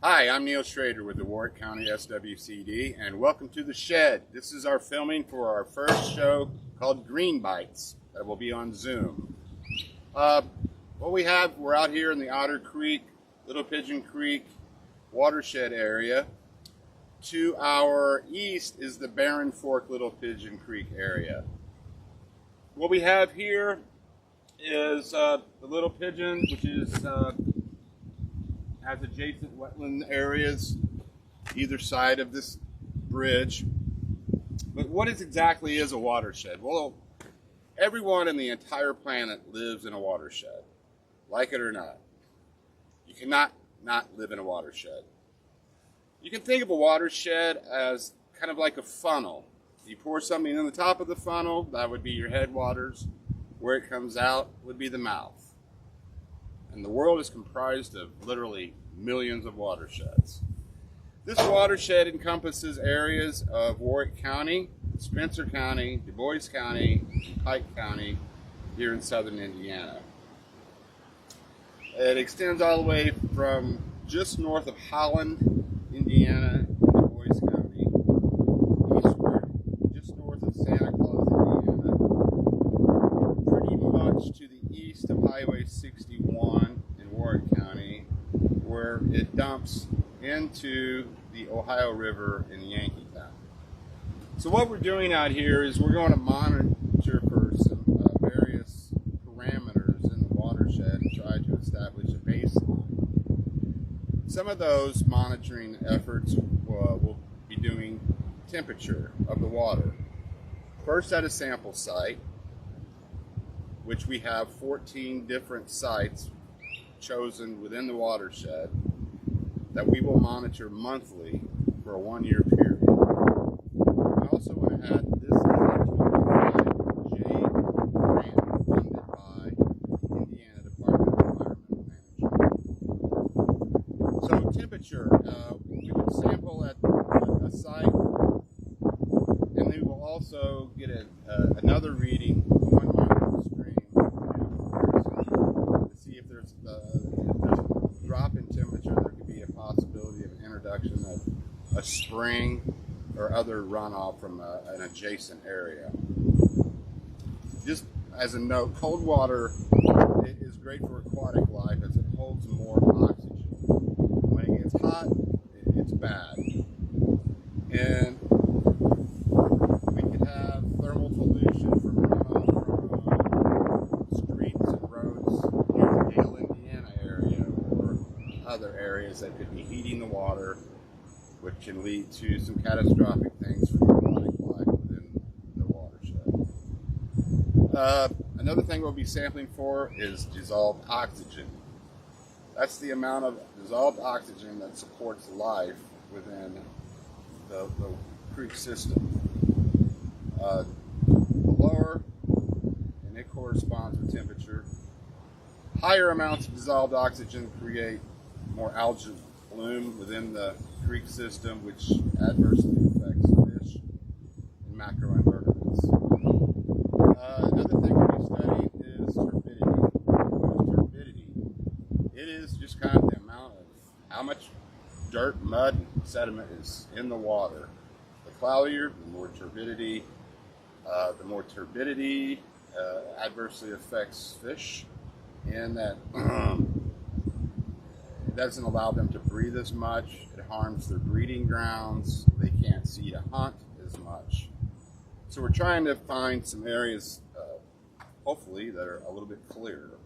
Hi, I'm Neal Schroder with the Warrick County SWCD, and welcome to the shed. This is our filming for our first show called Green Bites that will be on Zoom. We're out here in the Otter Creek, Little Pigeon Creek Watershed area. To our east is the Barren Fork Little Pigeon Creek area. What we have here is the Little Pigeon, which is has adjacent wetland areas either side of this bridge. But what exactly is a watershed? Well, everyone in the entire planet lives in a watershed, like it or not. You cannot not live in a watershed. You can think of a watershed as kind of like a funnel. You pour something in the top of the funnel, that would be your headwaters. Where it comes out would be the mouth. And the world is comprised of literally millions of watersheds. This watershed encompasses areas of Warrick County, Spencer County, Du Bois County, and Pike County here in southern Indiana. It extends all the way from just north of Holland, Indiana, Du Bois County, eastward, just north of Santa Claus, Indiana, pretty much to the east of Highway 61 in Warrick County, where it dumps into the Ohio River in Yankeetown. So what we're doing out here is we're going to monitor for some various parameters in the watershed and try to establish a baseline. Some of those monitoring efforts will be doing temperature of the water. First at a sample site, which we have 14 different sites chosen within the watershed that we will monitor monthly for a 1-year period. I also want to add this is a 25J grant funded by Indiana Department of Environmental Management. So temperature, we will sample at a site, and we will also get another reading 1 mile upstream to see if there's a drop in temperature. There could be a possibility of introduction of a spring or other runoff from an adjacent area. Just as a note, cold water is great for aquatic life as it holds more oxygen. When it gets hot, it's bad. And we could have thermal pollution from runoff from streets and roads in the Hale, Indiana area or other areas that could be heating the water, which can lead to some catastrophic things for aquatic life within the watershed. Another thing we'll be sampling for is dissolved oxygen. That's the amount of dissolved oxygen that supports life within the creek system. The lower, and it corresponds with temperature, higher amounts of dissolved oxygen create more algal bloom within the creek system, which adversely affects fish and macroinvertebrates. Another thing we'll be studying is turbidity. What is turbidity? It is just kind of the amount of how much dirt, mud, and sediment is in the water. The cloudier, the more turbidity. Adversely affects fish, in that it doesn't allow them to breathe as much. It harms their breeding grounds. They can't see to hunt as much. So we're trying to find some areas, hopefully, that are a little bit clearer.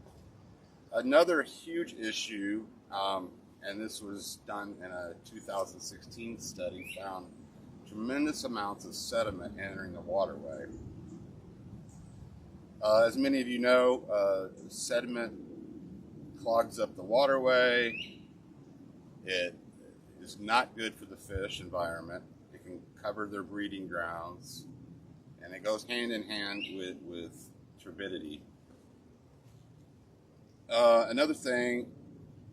Another huge issue, and this was done in a 2016 study, found tremendous amounts of sediment entering the waterway. As many of you know, sediment clogs up the waterway. It is not good for the fish environment. It can cover their breeding grounds, and it goes hand in hand with turbidity. Another thing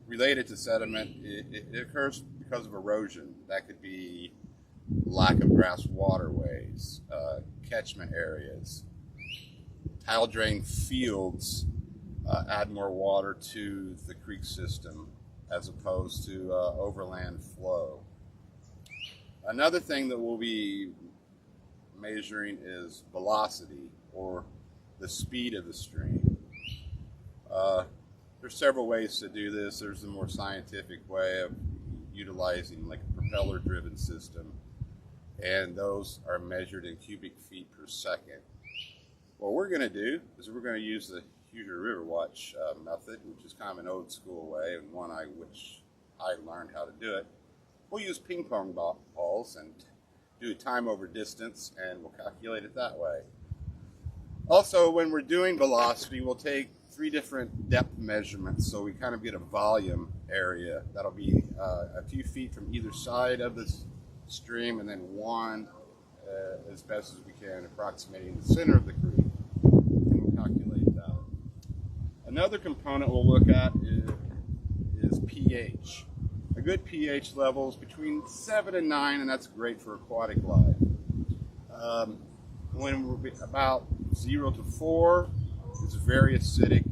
related to sediment, it occurs because of erosion. That could be lack of grass waterways, catchment areas. Tile drain fields add more water to the creek system as opposed to overland flow. Another thing that we'll be measuring is velocity, or the speed of the stream. There's several ways to do this. There's a more scientific way of utilizing like a propeller-driven system, and those are measured in cubic feet per second. What we're going to do is we're going to use the Huger River Watch method, which is kind of an old school way, and one which I learned how to do it. We'll use ping pong balls and do time over distance, and we'll calculate it that way. Also, when we're doing velocity, we'll take 3 different depth measurements, so we kind of get a volume area. That'll be a few feet from either side of this stream, and then one as best as we can approximating the center of the creek, and we'll calculate that. Another component we'll look at is pH. A good pH level is between 7 and 9, and that's great for aquatic life. When we're about 0 to 4, it's very acidic.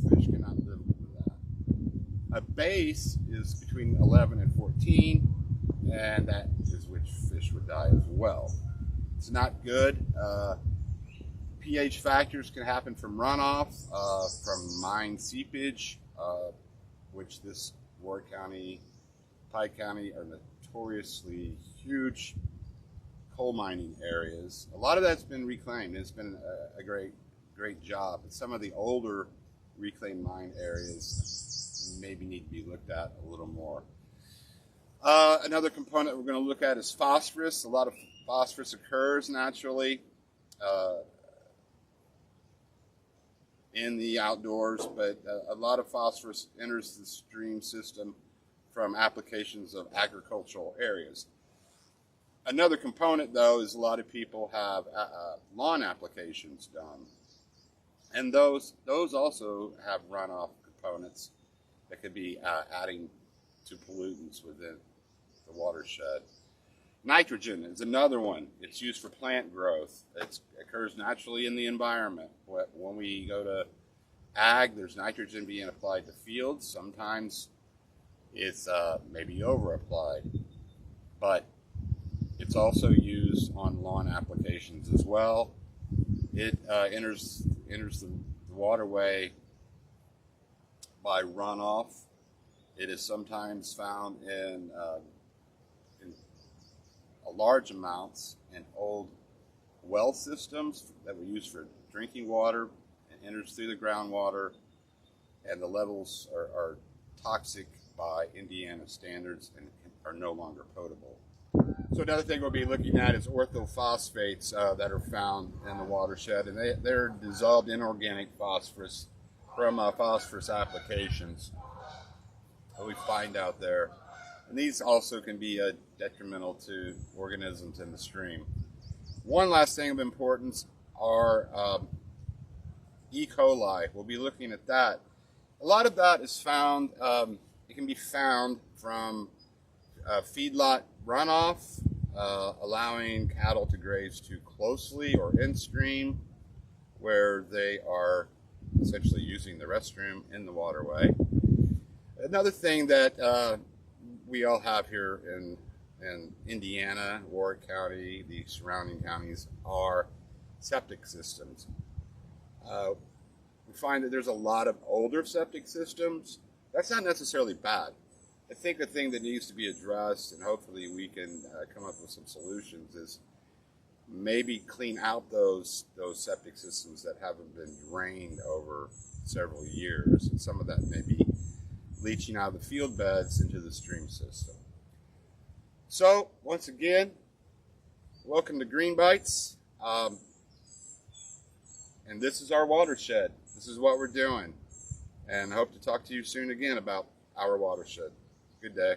Fish cannot live with that. A base is between 11 and 14, and that is which fish would die as well. It's not good. pH factors can happen from runoff, from mine seepage, which this Warrick County, Pike County are notoriously huge coal mining areas. A lot of that's been reclaimed. It's been a great job. And some of the older reclaimed mine areas maybe need to be looked at a little more. Another component we're going to look at is phosphorus. A lot of phosphorus occurs naturally in the outdoors, but a lot of phosphorus enters the stream system from applications of agricultural areas. Another component, though, is a lot of people have lawn applications done, and those also have runoff components that could be adding to pollutants within the watershed. Nitrogen is another one. It's used for plant growth. It occurs naturally in the environment. When we go to ag, there's nitrogen being applied to fields. Sometimes it's maybe over-applied, but it's also used on lawn applications as well. It enters the waterway by runoff. It is sometimes found in large amounts in old well systems that were used for drinking water, and enters through the groundwater, and the levels are toxic by Indiana standards and are no longer potable. So another thing we'll be looking at is orthophosphates that are found in the watershed, and they're dissolved inorganic phosphorus from phosphorus applications that we find out there. And these also can be detrimental to organisms in the stream. One last thing of importance are E. coli. We'll be looking at that. A lot of that is found, it can be found from feedlot runoff, allowing cattle to graze too closely or in stream, where they are essentially using the restroom in the waterway. Another thing that we all have here in Indiana, Warrick County, the surrounding counties, are septic systems. We find that there's a lot of older septic systems. That's not necessarily bad. I think the thing that needs to be addressed, and hopefully we can come up with some solutions, is maybe clean out those septic systems that haven't been drained over several years. And some of that may be leaching out of the field beds into the stream system. So, once again, welcome to Green Bites. And this is our watershed. This is what we're doing. And I hope to talk to you soon again about our watershed. Good day.